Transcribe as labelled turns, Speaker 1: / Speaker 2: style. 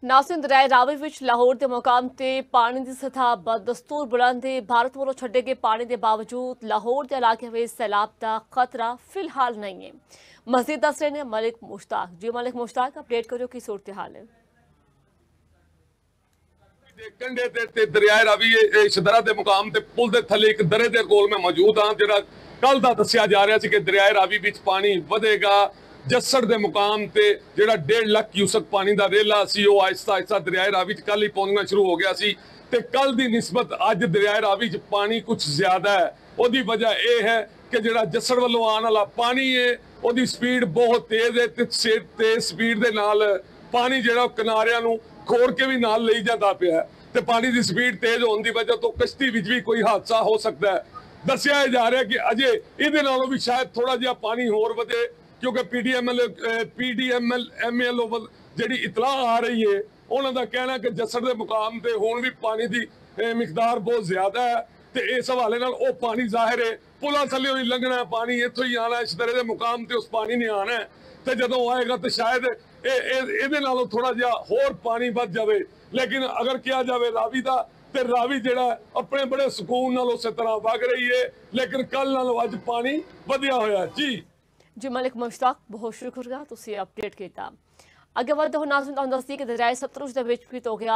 Speaker 1: नासिन दरियाए रावी विच लाहौर के मुकाम ते पानी की सतह बदस्तूर बुलंद है। भारत वालों छड्डे गए पानी के बावजूद लाहौर के इलाके में सैलाब का खतरा फिलहाल नहीं है। मजीद दस रहे हैं मलिक मुश्ताक। जी मलिक मुश्ताक, अपडेट करो की सूरत हाल है।
Speaker 2: कंढे ते दरियाए रावी शदरा के मुकाम ते पुल के थले एक दरे के कोल मैं मौजूद हाँ, जिहड़ा कल दा दस्सिया जा रहा है कि दरियाए रावी विच पानी वधेगा। जस्सड़ के मुकाम ते जिहड़ा 1.5 लाख क्यूसक पानी का रेला सी वो आहिस्ता आहिस्ता दरियाए रावी च कल ही पहुंचना शुरू हो गया सी ते कल की निस्बत अज दरियाए रावी च पानी कुछ ज्यादा है। उसकी वजह यह है कि जिहड़ा जस्सड़ वालों आने वाला पानी है उसकी स्पीड बहुत तेज है ते तेज स्पीड के नाल पानी जिहड़ा किनारियां नूं खोर के भी नाल ले जाता पिया ते पानी की स्पीड तेज होने की वजह तो कश्ती विच भी कोई हादसा हो सकता है। दस्सिया जा रहा है कि अजे इहदे नालों भी शायद थोड़ा जिहा पानी होर वधे, क्योंकि पीडीएमएल जी इतला आ रही है उन्हों का कहना कि जस्सड़ के मुकाम से हुण भी पानी की मिकदार बहुत ज्यादा है तो इस हवाले नाल वो पानी जाहिर है पुलों थल्ले ही लंघना, पानी इत्थों ही आना, इस तरह के मुकाम से उस पानी ने आना है तो जदों आएगा तो शायद ये नालों थोड़ा जिहा होर पानी बच जाए। लेकिन अगर किया जाए रावी का तो रावी जिहड़ा अपने बड़े सुकून नाल उस तरह वग रही है, लेकिन कल नालों अज पानी वधिया होया।
Speaker 1: जी मलिक मुश्ताक, बहुत शुक्रिया तुसीं अपडेट किया। अगे वधदे होए नाज़रीन, तुहानूं दस्सदी कि दरियाए सतलुज दे विच भी तो गया